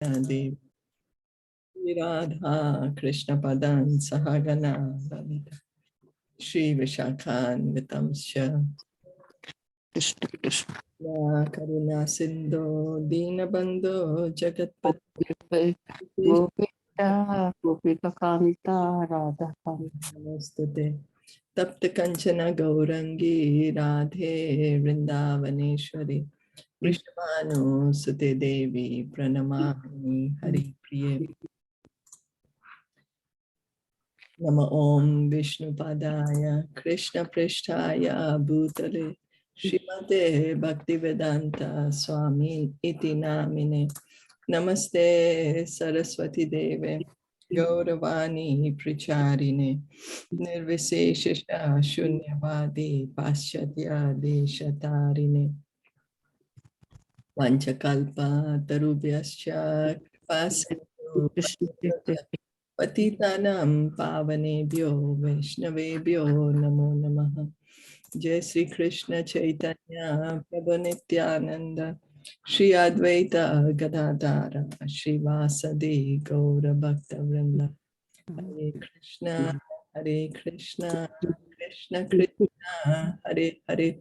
Devi Radha Krishna Padan Sahagana Lalita Shri Vishakhan Vitamsha Krishna Krishna Karuna Sindhu Dinabandhu Jagatpati Gopika Gopika Kanta Radha Kanta Namaste Tapta Kanchana Gaurangi Radhe Vrindavaneshwari Vrishabhanu Sute Devi Pranamami Hari Priye Nama Om Vishnu Padaya Krishna Prishtaya Bhutale Srimate Bhaktivedanta Swami Iti Namine Namaste Saraswati Deve Gauravani Pricharine Nirviseshasha Shunyavadi Paschatya Deshatarine Vanchakalpa Tarubhyascha Kripasindu Patitanam Pavanebhyo Vaishnavebhyo Namo Namaha Jai Sri Krishna Chaitanya Prabhu Nityananda Shri Advaita Gadadara Shri Vasadi Gaura Bhakta Vrinda Hare Krishna Krishna Krishna Hare Hare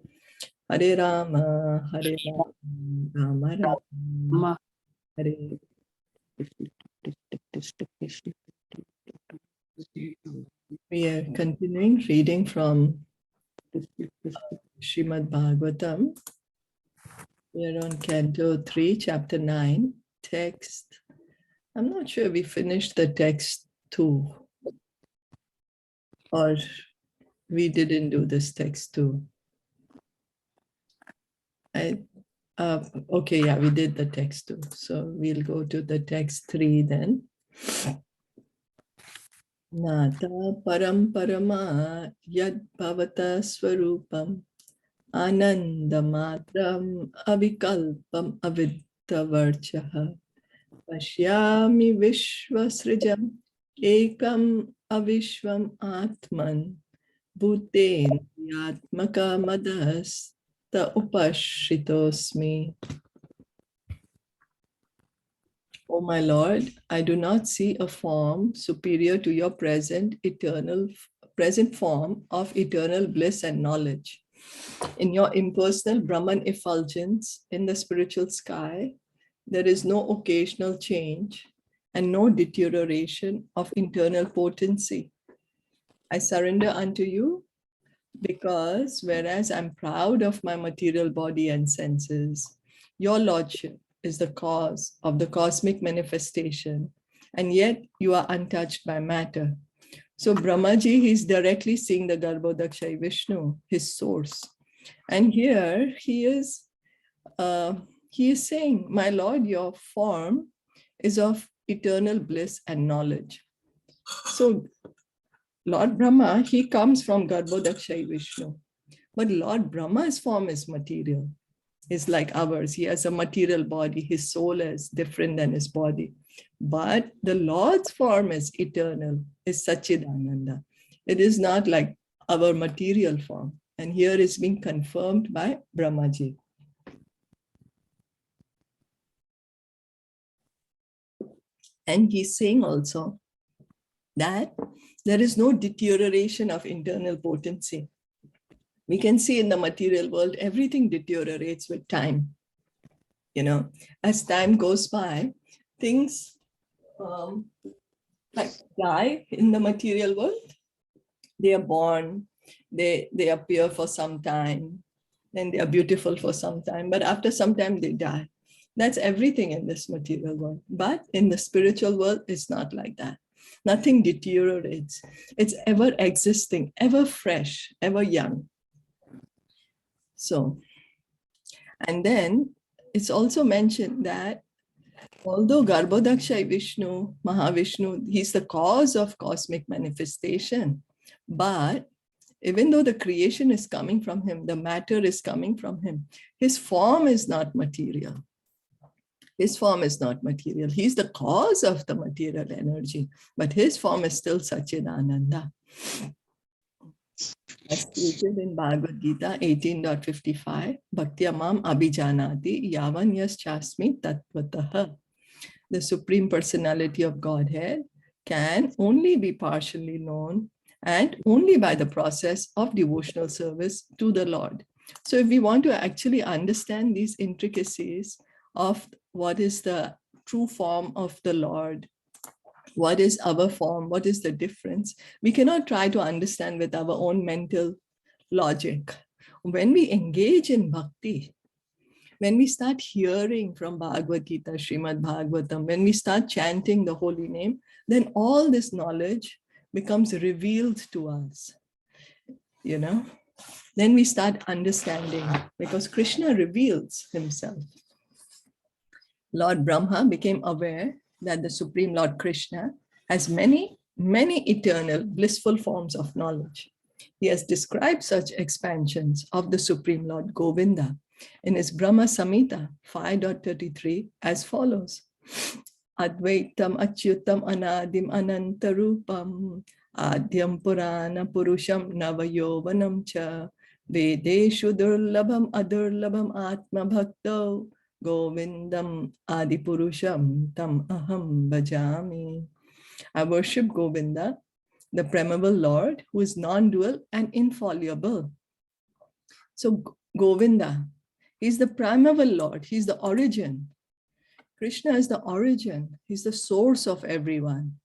Hare Rama Rama Rama Hare. We are continuing reading from Srimad Bhagavatam. We are on Canto 3, Chapter 9, text. I'm not sure we finished the text 2, or we didn't do this text 2. Okay, yeah, we did the text 2. So we'll go to the text 3 then. Nata param parama yad bhavata swarupam Anandamatram avikalpam avittavarchaha Pashyami vishvasrijam ekam avishvam atman bhuten yatmaka madas ta upashritosmi. O my Lord, I do not see a form superior to your present form of eternal bliss and knowledge. In your impersonal Brahman effulgence in the spiritual sky, there is no occasional change and no deterioration of internal potency. I surrender unto you because whereas I'm proud of my material body and senses, your Lordship is the cause of the cosmic manifestation, and yet you are untouched by matter. So Brahmaji, he's directly seeing the Garbhodakshay Vishnu, his source. And here he is saying, my Lord, your form is of eternal bliss and knowledge. So Lord Brahma, he comes from Garbhodakshay Vishnu. But Lord Brahma's form is material. It's like ours. He has a material body. His soul is different than his body. But the Lord's form is eternal, is Satchidananda. It is not like our material form. And here is being confirmed by Brahmaji. And he's saying also that there is no deterioration of internal potency. We can see in the material world, everything deteriorates with time. As time goes by, things like die in the material world. They are born, they appear for some time, then they are beautiful for some time, but after some time they die. That's everything in this material world. But in the spiritual world, it's not like that. Nothing deteriorates. It's ever existing, ever fresh, ever young. So, and then it's also mentioned that although Garbhodakshay Vishnu, Mahavishnu, he's the cause of cosmic manifestation, but even though the creation is coming from him, the matter is coming from him, his form is not material. His form is not material. He's the cause of the material energy, but his form is still Satchidananda. As stated in Bhagavad Gita 18.55, Bhaktyamam abhijanati yavan yaschasmi tattvataha. the Supreme Personality of Godhead, can only be partially known and only by the process of devotional service to the Lord. So if we want to actually understand these intricacies of what is the true form of the Lord, what is our form, what is the difference, we cannot try to understand with our own mental logic. When we engage in bhakti, when we start hearing from Bhagavad Gita, Srimad Bhagavatam, when we start chanting the holy name, then all this knowledge becomes revealed to us. Then we start understanding, because Krishna reveals himself. Lord Brahma became aware that the Supreme Lord Krishna has many, many eternal blissful forms of knowledge. He has described such expansions of the Supreme Lord Govinda in his Brahma Samhita 5.33 as follows. Advaitam achyutam anadim anantarupam adyam purana purusham navayovanam cha vedeshu durlabham adurlabham atma bhakto Govindam Adi-Purusham Tam Aham Bhajami. I worship Govinda, the premeable Lord, who is non-dual and infallible. So Govinda, he's the primeval Lord, he's the origin. Krishna is the origin, he's the source of everyone.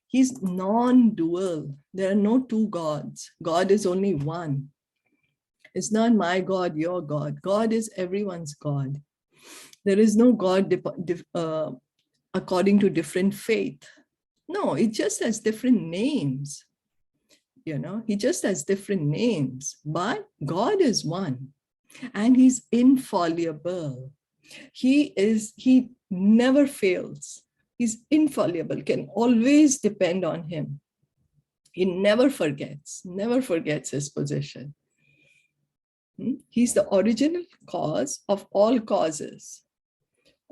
He's non-dual. There are no two gods. God is only one. It's not my God, your God. God is everyone's God. There is no God according to different faith. No, it just has different names. He just has different names, but God is one and he's infallible. He never fails. He's infallible, can always depend on him. He never forgets his position. He's the original cause of all causes.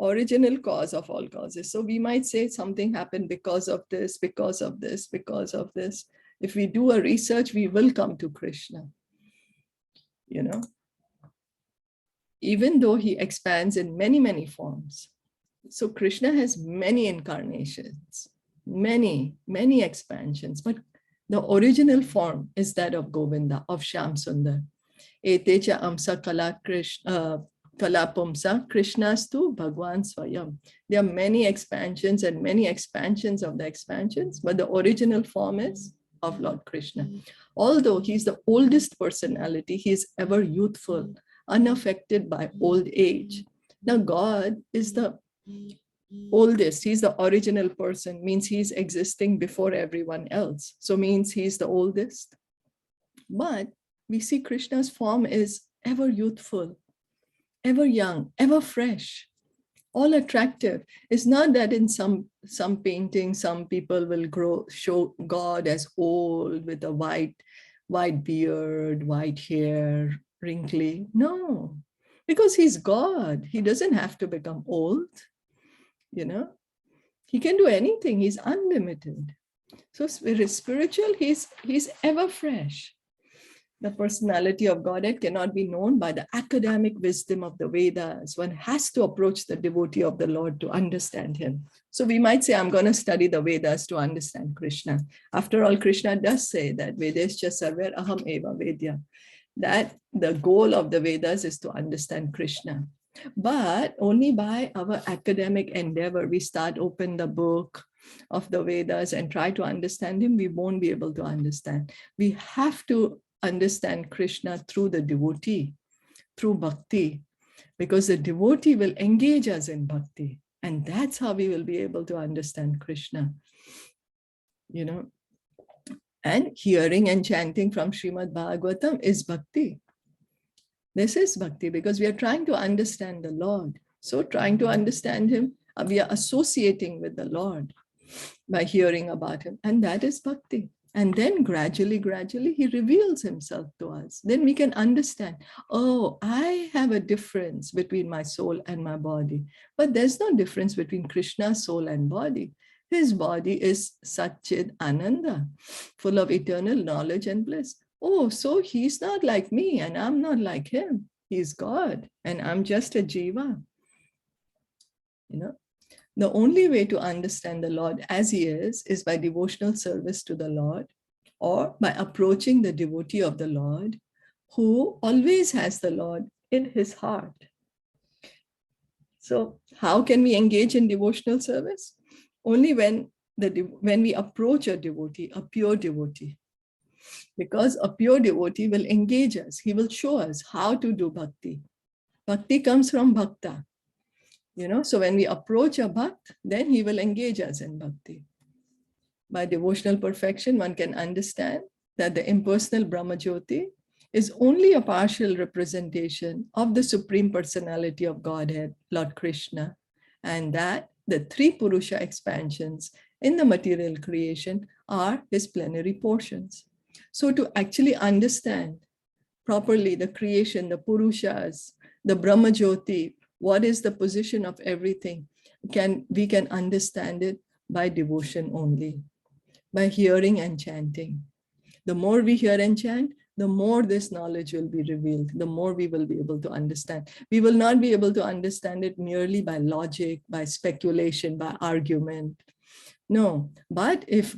Original cause of all causes. So we might say something happened because of this, because of this, because of this. If we do a research, we will come to Krishna. Even though he expands in many, many forms. So Krishna has many incarnations, many, many expansions, but the original form is that of Govinda, of Shyam Sundar. Etecha amsa kala Krishna. Kalapumsa, Krishnastu Bhagwan Swayam. There are many expansions and many expansions of the expansions, but the original form is of Lord Krishna. Although he's the oldest personality, he is ever youthful, unaffected by old age. Now God is the oldest, he's the original person, means he's existing before everyone else. So means he's the oldest. But we see Krishna's form is ever youthful, ever young, ever fresh, all attractive. It's not that in some paintings, some people will show God as old with a white beard, white hair, wrinkly. No, because he's God. He doesn't have to become old. He can do anything. He's unlimited. So spiritual, he's ever fresh. The personality of Godhead cannot be known by the academic wisdom of the Vedas. One has to approach the devotee of the Lord to understand him. So we might say, I'm going to study the Vedas to understand Krishna. After all, Krishna does say that Vedescha sarver aham eva vedya, that the goal of the Vedas is to understand Krishna. But only by our academic endeavor, we open the book of the Vedas and try to understand him, we won't be able to understand. We have to understand Krishna through the devotee, through bhakti, because the devotee will engage us in bhakti, and that's how we will be able to understand Krishna. And hearing and chanting from Srimad Bhagavatam is bhakti. This is bhakti because we are trying to understand the Lord. So trying to understand him, we are associating with the Lord by hearing about him, and that is bhakti. And then gradually, he reveals himself to us. Then we can understand, oh, I have a difference between my soul and my body. But there's no difference between Krishna's soul and body. His body is Satchid Ananda, full of eternal knowledge and bliss. Oh, so he's not like me and I'm not like him. He's God and I'm just a jiva. The only way to understand the Lord as he is by devotional service to the Lord, or by approaching the devotee of the Lord who always has the Lord in his heart. So how can we engage in devotional service? Only when we approach a devotee, a pure devotee. Because a pure devotee will engage us. He will show us how to do bhakti. Bhakti comes from bhakta. So when we approach a bhakt, then he will engage us in bhakti. By devotional perfection, one can understand that the impersonal Brahma Jyoti is only a partial representation of the Supreme Personality of Godhead, Lord Krishna, and that the three Purusha expansions in the material creation are his plenary portions. So to actually understand properly the creation, the Purushas, the Brahma Jyoti, what is the position of everything, we can understand it by devotion only, by hearing and chanting. The more we hear and chant, the more this knowledge will be revealed, the more we will be able to understand. We will not be able to understand it merely by logic, by speculation, by argument. No, but if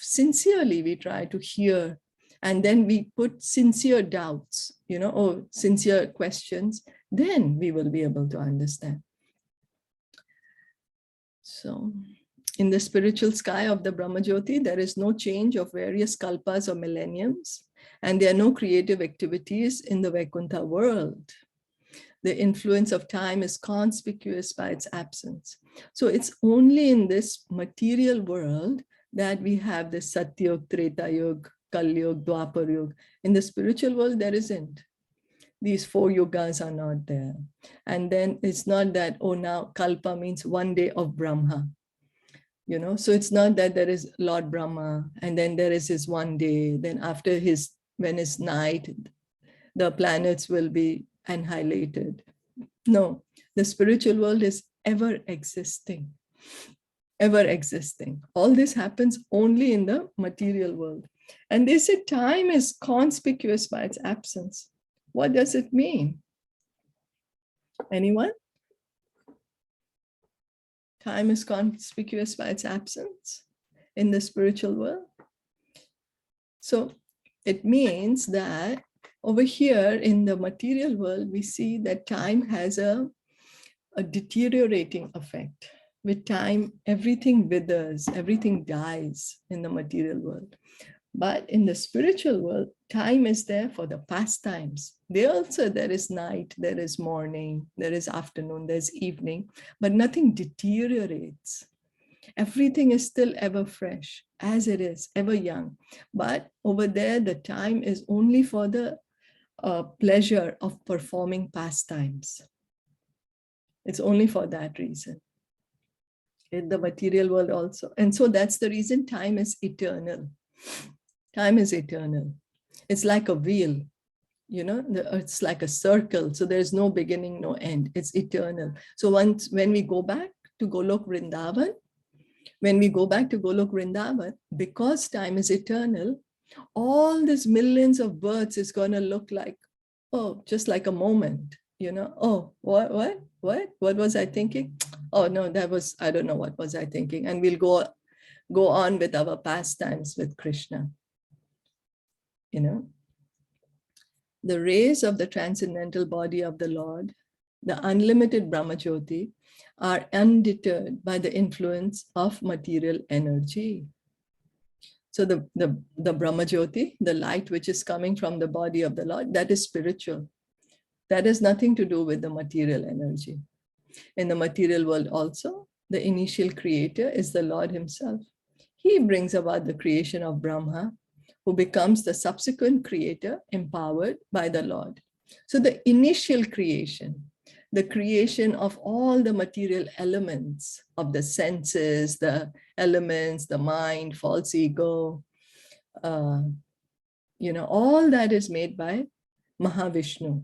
sincerely we try to hear, and then we put sincere doubts, or sincere questions, then we will be able to understand. So in the spiritual sky of the Brahma Jyoti, there is no change of various kalpas or millenniums, and there are no creative activities in the Vaikuntha world. The influence of time is conspicuous by its absence. So it's only in this material world that we have the Satyug, Treta Yug, Kali Yug, Dwapar Yug. In the spiritual world, there isn't. These 4 yugas are not there. And then it's not that, oh, now Kalpa means one day of Brahma. So it's not that there is Lord Brahma, and then there is his one day, then after when it's night, the planets will be annihilated. No, the spiritual world is ever existing, ever existing. All this happens only in the material world. And they say time is conspicuous by its absence. What does it mean? Anyone? Time is conspicuous by its absence in the spiritual world. So it means that over here in the material world, we see that time has a deteriorating effect. With time, everything withers, everything dies in the material world. But in the spiritual world, time is there for the pastimes. There is night, there is morning, there is afternoon, there's evening, but nothing deteriorates. Everything is still ever fresh, as it is, ever young. But over there, the time is only for the pleasure of performing pastimes. It's only for that reason. In the material world also. And so that's the reason time is eternal. Time is eternal. It's like a wheel, it's like a circle. So there's no beginning, no end. It's eternal. So when we go back to Golok Vrindavan, because time is eternal, all these millions of births is going to look like, just like a moment, what was I thinking? Oh no, I don't know what was I thinking. And we'll go on with our pastimes with Krishna. The rays of the transcendental body of the Lord, the unlimited Brahma Jyoti, are undeterred by the influence of material energy. So the Brahma Jyoti, the light which is coming from the body of the Lord, that is spiritual. That has nothing to do with the material energy. In the material world also, the initial creator is the Lord himself. He brings about the creation of Brahma, who becomes the subsequent creator empowered by the Lord. So the initial creation, the creation of all the material elements of the senses, the elements, the mind, false ego, all that is made by Mahavishnu.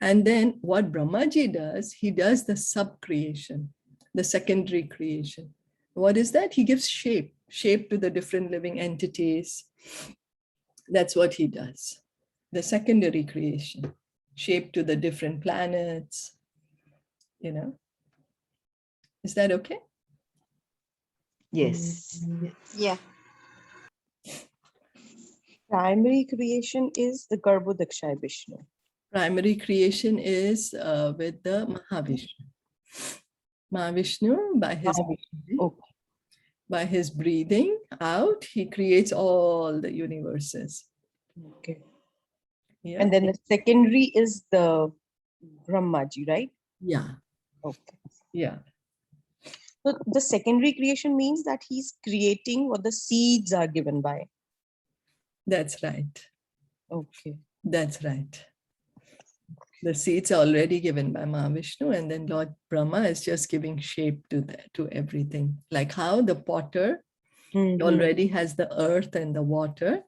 And then what Brahmaji does, he does the sub-creation, the secondary creation. What is that? He gives shape to the different living entities. That's what he does. The secondary creation, shape to the different planets, Is that okay? Yes. Yeah. Primary creation is the Garbhodakshaya Vishnu. Primary creation is with the Mahavishnu. Mahavishnu, Okay. by his breathing out, he creates all the universes. Okay. Yeah. And then the secondary is the Brahmaji, right? Yeah. Okay. Yeah. So the secondary creation means that he's creating what the seeds are given by. That's right. Okay. That's right. The seeds are already given by Mahavishnu, and then Lord Brahma is just giving shape to everything. Like how the potter already has the earth and the water,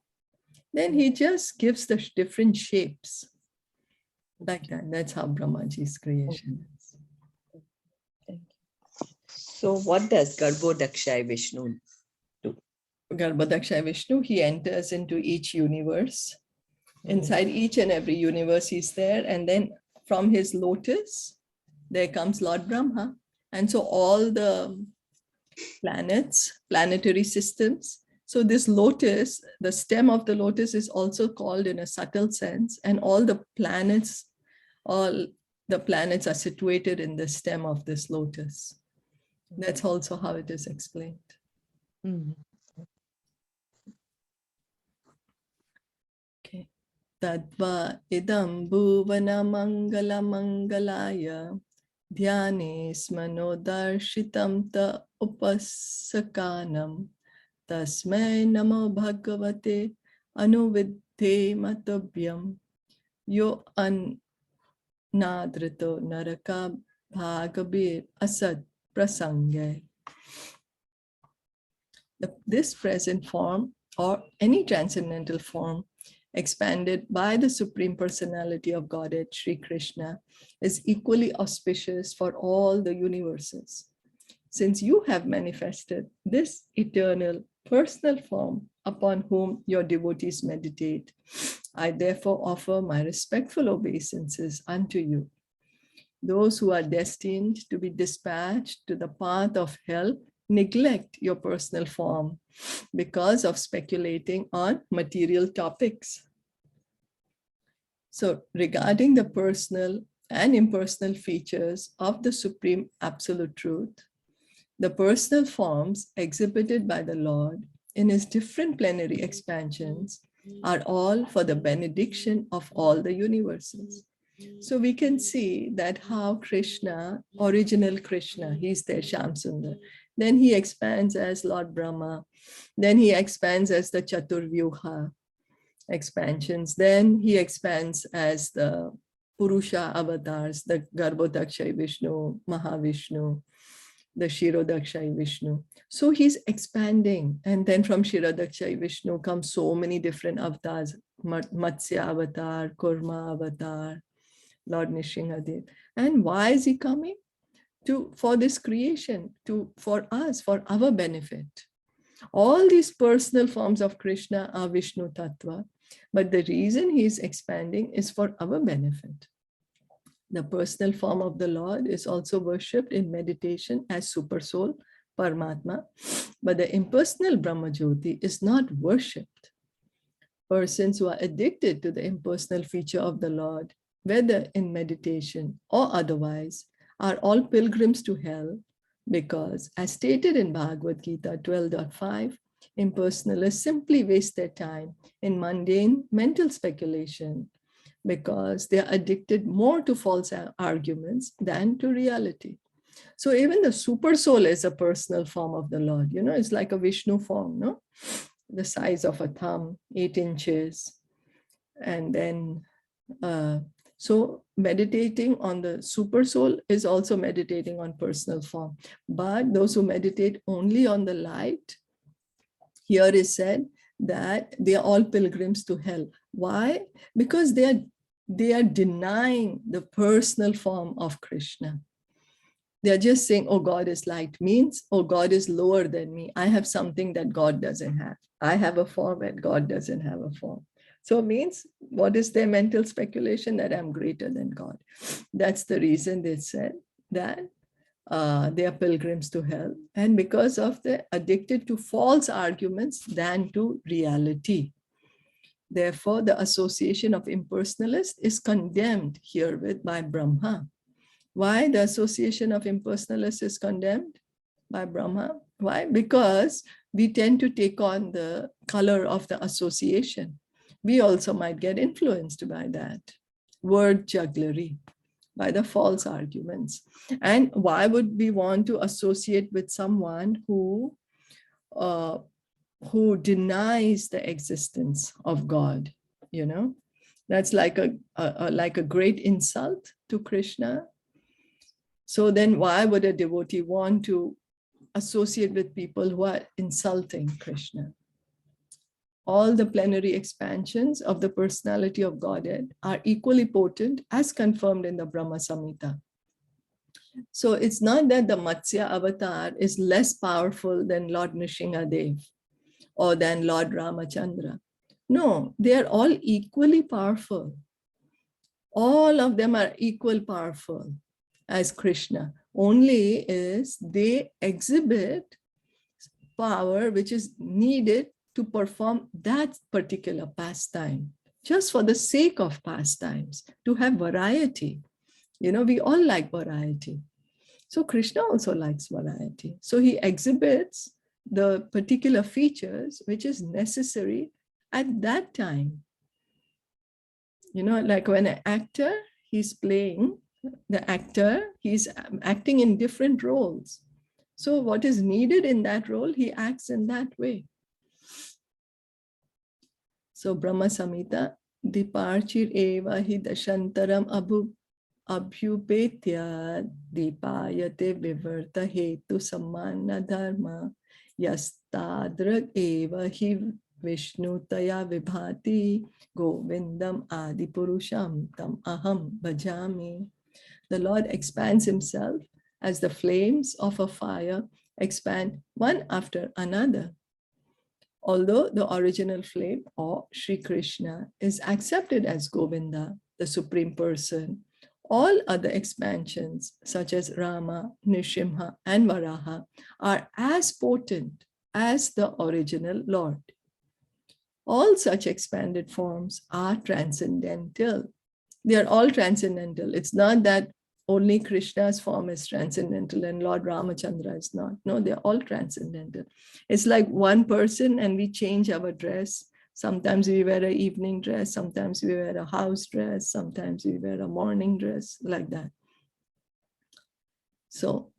then he just gives the different shapes. Like that. That's how Brahmaji's creation is. So what does Garbhodakshaya Vishnu do? Garbhodakshaya Vishnu, he enters into each universe. Inside each and every universe, he's there. And then from his lotus, there comes Lord Brahma. And so all the planets, planetary systems. So this lotus, the stem of the lotus is also called in a subtle sense. And all the planets are situated in the stem of this lotus. That's also how it is explained. Okay. Tadva idam bhuvana mangala mangalaya dhyane smanodarshitam ta upasakanam tasmai namo bhagavate anuvidhe matabhyam yo anadrito naraka bhagabir asad prasangay. This present form or any transcendental form expanded by the Supreme Personality of Godhead, Sri Krishna, is equally auspicious for all the universes. Since you have manifested this eternal personal form upon whom your devotees meditate, I therefore offer my respectful obeisances unto you. Those who are destined to be dispatched to the path of hell neglect your personal form because of speculating on material topics. So regarding the personal and impersonal features of the Supreme Absolute Truth, the personal forms exhibited by the Lord in his different plenary expansions are all for the benediction of all the universes. So we can see that how Krishna, original Krishna, he's there, Shamsundar. Then he expands as Lord Brahma. Then he expands as the Chaturvyuha expansions. Then he expands as the Purusha avatars, the Garbhodakshaya Vishnu, Mahavishnu, the Shirodakshaya Vishnu. So he's expanding. And then from Shirodakshaya Vishnu comes so many different avatars, Matsya avatar, Kurma avatar, Lord Nrsimhadev. And why is he coming? For this creation, for us, for our benefit. All these personal forms of Krishna are Vishnu Tattva, but the reason he is expanding is for our benefit. The personal form of the Lord is also worshipped in meditation as Super Soul, Paramatma, but the impersonal Brahma Jyoti is not worshipped. Persons who are addicted to the impersonal feature of the Lord, whether in meditation or otherwise, are all pilgrims to hell because, as stated in Bhagavad Gita 12.5, impersonalists simply waste their time in mundane mental speculation because they are addicted more to false arguments than to reality. So even the super soul is a personal form of the Lord. You know, it's like a Vishnu form, no? The size of a thumb, 8 inches. And then, so meditating on the super soul is also meditating on personal form. But those who meditate only on the light, here is said that they are all pilgrims to hell. Why? Because they are denying the personal form of Krishna. They're just saying, oh, God is light, means, oh, God is lower than me. I have something that God doesn't have. I have a form and God doesn't have a form. So it means, what is their mental speculation? That I'm greater than God. That's the reason they said that they are pilgrims to hell, and because of the addicted to false arguments than to reality. Therefore, the association of impersonalists is condemned herewith by Brahma. Why the association of impersonalists is condemned by Brahma? Why? Because we tend to take on the color of the association. We also might get influenced by that word jugglery, by the false arguments. And why would we want to associate with someone who denies the existence of God? You know, that's like a great insult to Krishna. So then why would a devotee want to associate with people who are insulting Krishna? All the plenary expansions of the personality of Godhead are equally potent as confirmed in the Brahma Samhita. So it's not that the Matsya avatar is less powerful than Lord Nrsimhadev or than Lord Ramachandra. No, they are all equally powerful. All of them are equal powerful as Krishna. Only is they exhibit power which is needed to perform that particular pastime, just for the sake of pastimes, to have variety. You know, we all like variety. So Krishna also likes variety. So he exhibits the particular features which is necessary at that time. You know, like when an actor, he's playing, the actor, he's acting in different roles. So what is needed in that role, he acts in that way. So Brahma Samhita, Diparchir eva hi dashantaram abhyupetya dipayate vivarta hetu samana dharma yastadrag eva hi vishnutaya vibhati govindam adipurusham tam aham bhajami. The Lord expands himself as the flames of a fire expand one after another. Although the original flame, or Sri Krishna, is accepted as Govinda, the Supreme Person, all other expansions, such as Rama, Nrsimha, and Varaha, are as potent as the original Lord. All such expanded forms are transcendental. They are all transcendental. It's not that only Krishna's form is transcendental and Lord Ramachandra is not. No, they're all transcendental. It's like one person and we change our dress. Sometimes we wear an evening dress, sometimes we wear a house dress, sometimes we wear a morning dress, like that. So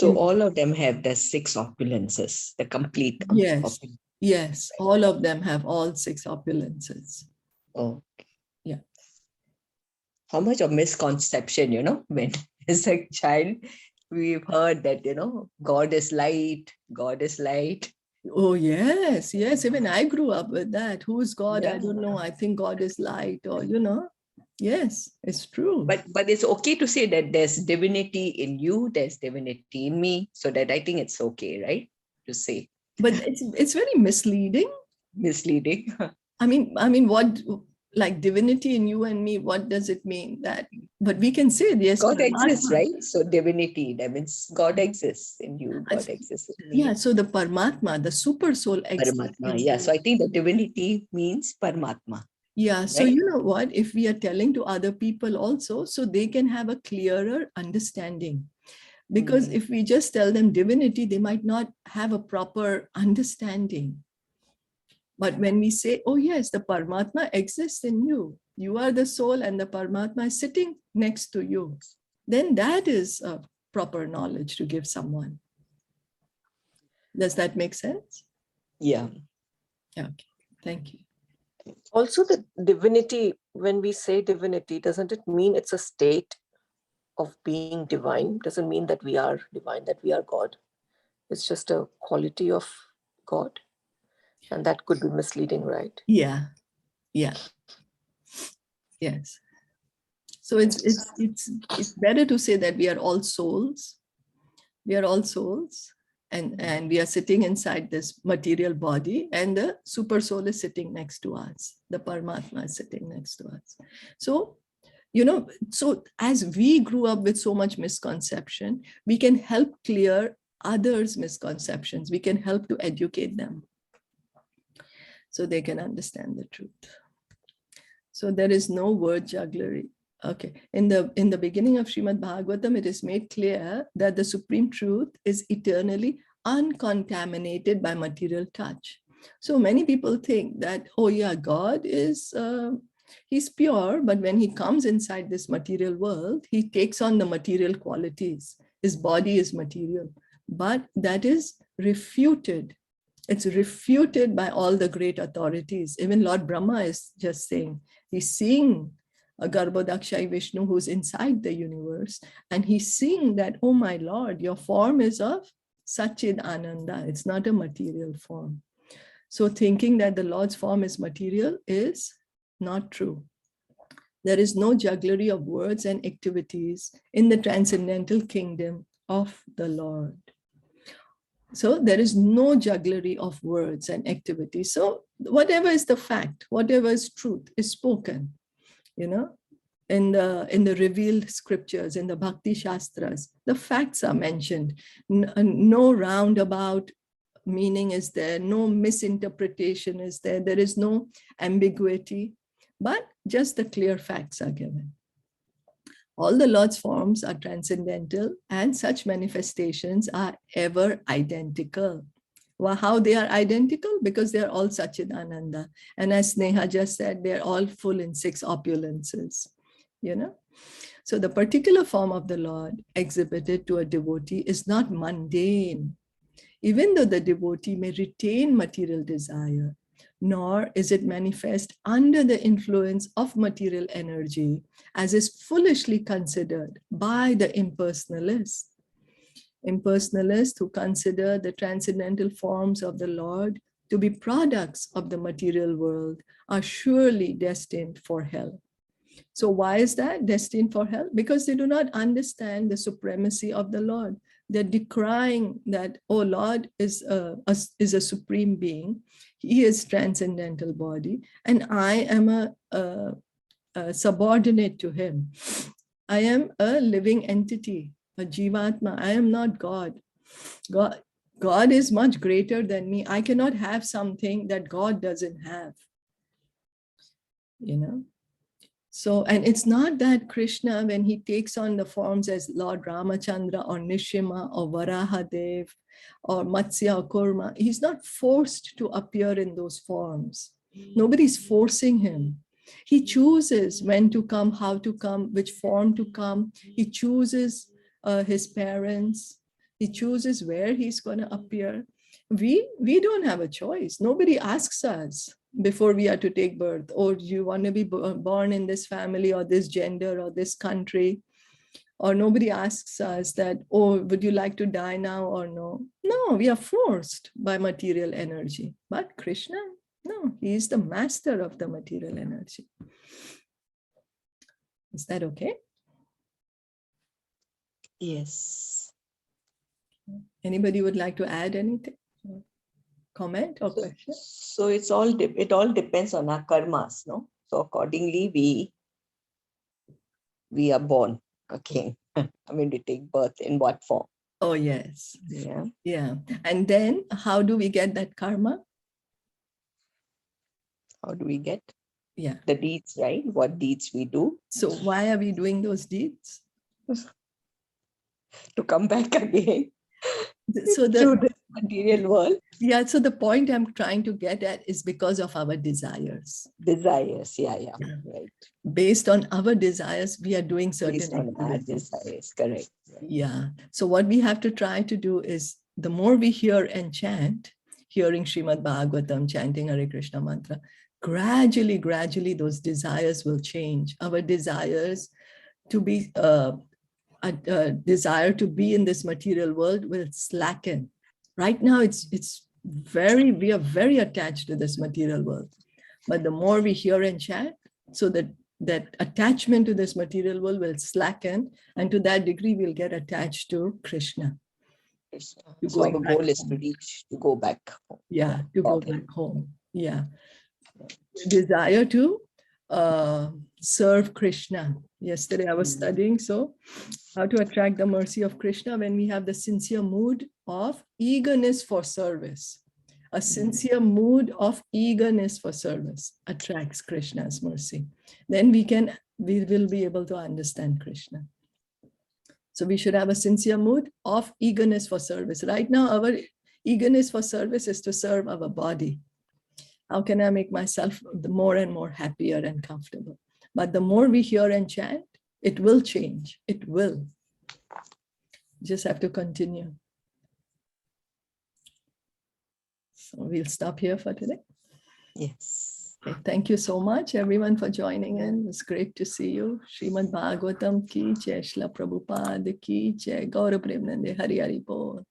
all of them have the 6 opulences, the complete yes, yes, all of them have all 6 opulences. Oh, yeah. How much of misconception, you know, when as a child, we've heard that, you know, God is light, God is light. Oh, yes, yes. Even I grew up with that. Who is God? Yeah. I don't know. I think God is light, or, you know, yes, it's true. But it's okay to say that there's divinity in you, there's divinity in me. So that I think it's okay, right? To say. But it's very misleading. Misleading. I mean, what, like divinity in you and me, what does it mean? That, but we can say yes, God exists, right? So divinity, that means God exists in you, God exists in me. Yeah, so the Paramatma, the super soul exists. Paramatma, yeah. So I think the divinity means Paramatma. Yeah, so right? you know what, if we are telling to other people also, so they can have a clearer understanding. Because if we just tell them divinity, they might not have a proper understanding. But when we say, oh yes, the Paramatma exists in you, you are the soul and the Paramatma is sitting next to you, then that is a proper knowledge to give someone. Does that make sense? Yeah. Okay, thank you. Also, the divinity, when we say divinity, doesn't it mean it's a state of being divine? Doesn't mean that we are divine, that we are God. It's just a quality of God. And that could be misleading, right? Yeah, yeah, yes. So it's better to say that we are all souls. We are all souls, and we are sitting inside this material body, and the super soul is sitting next to us. The Paramatma is sitting next to us. So, so as we grew up with so much misconception, we can help clear others' misconceptions. We can help to educate them so they can understand the truth. So there is no word jugglery. Okay. In the beginning of Srimad Bhagavatam, it is made clear that the supreme truth is eternally uncontaminated by material touch. So many people think that, oh yeah, God is, he's pure, but when he comes inside this material world, he takes on the material qualities. His body is material, but that is refuted. It's refuted by all the great authorities. Even Lord Brahma is just saying, he's seeing a Garbhodakshai Vishnu who's inside the universe, and he's seeing that, oh my Lord, your form is of Satchid Ananda. It's not a material form. So thinking that the Lord's form is material is not true. There is no jugglery of words and activities in the transcendental kingdom of the Lord. So there is no jugglery of words and activities. So whatever is the fact, whatever is truth is spoken, in the revealed scriptures, in the Bhakti Shastras, the facts are mentioned. No roundabout meaning is there, no misinterpretation is there, there is no ambiguity, but just the clear facts are given. All the Lord's forms are transcendental, and such manifestations are ever identical. Well, how they are identical? Because they are all Satchidananda. And as Sneha just said, they're all full in 6 opulences, So the particular form of the Lord exhibited to a devotee is not mundane, even though the devotee may retain material desire, nor is it manifest under the influence of material energy, as is foolishly considered by the impersonalists. Impersonalists who consider the transcendental forms of the Lord to be products of the material world are surely destined for hell. So why is that destined for hell? Because they do not understand the supremacy of the Lord. They're decrying that, oh, Lord is a supreme being. He is transcendental body, and I am a subordinate to him. I am a living entity, a jivatma. I am not God. God is much greater than me. I cannot have something that God doesn't have. So, and it's not that Krishna, when he takes on the forms as Lord Ramachandra or Nishima or Varahadev or Matsya or Kurma, he's not forced to appear in those forms. Nobody's forcing him. He chooses when to come, how to come, which form to come. He chooses his parents. He chooses where he's going to appear. We don't have a choice. Nobody asks us before we are to take birth, or do you want to be born in this family or this gender or this country? Or nobody asks us that, oh, would you like to die now or no? No, we are forced by material energy. But Krishna, no, he is the master of the material energy. Is that okay? Yes. Anybody would like to add anything? Comment or question? So it all depends on our karmas, no? So accordingly, we are born again. I mean, we take birth in what form? Oh, yes. Yeah. Yeah. And then how do we get that karma? How do we get? Yeah. The deeds, right? What deeds we do. So why are we doing those deeds? To come back again. So the material world. Yeah, so the point I'm trying to get at is because of our desires. Desires, yeah, right. Based on our desires, we are doing certain Based on our activities. desires, correct. Yeah. So what we have to try to do is, the more we hear and chant, hearing Srimad Bhagavatam, chanting Hare Krishna mantra, gradually those desires will change. Our desires to be a desire to be in this material world will slacken. Right now, we are very attached to this material world. But the more we hear and chant, so that attachment to this material world will slacken, and to that degree, we'll get attached to Krishna. So our goal is to go back home. Yeah, to go back home. Yeah. Desire to serve Krishna. Yesterday I was studying, so how to attract the mercy of Krishna when we have the sincere mood of eagerness for service. A sincere mood of eagerness for service attracts Krishna's mercy. Then we will be able to understand Krishna. So we should have a sincere mood of eagerness for service. Right now, our eagerness for service is to serve our body. How can I make myself more and more happier and comfortable? But the more we hear and chant, it will change. It will. Just have to continue. So we'll stop here for today. Yes. Okay, thank you so much, everyone, for joining in. It was great to see you. Srimad Bhagavatam ki jai, Srila Prabhupada ki jai, Gaura Premanande, Hari Hari Bol.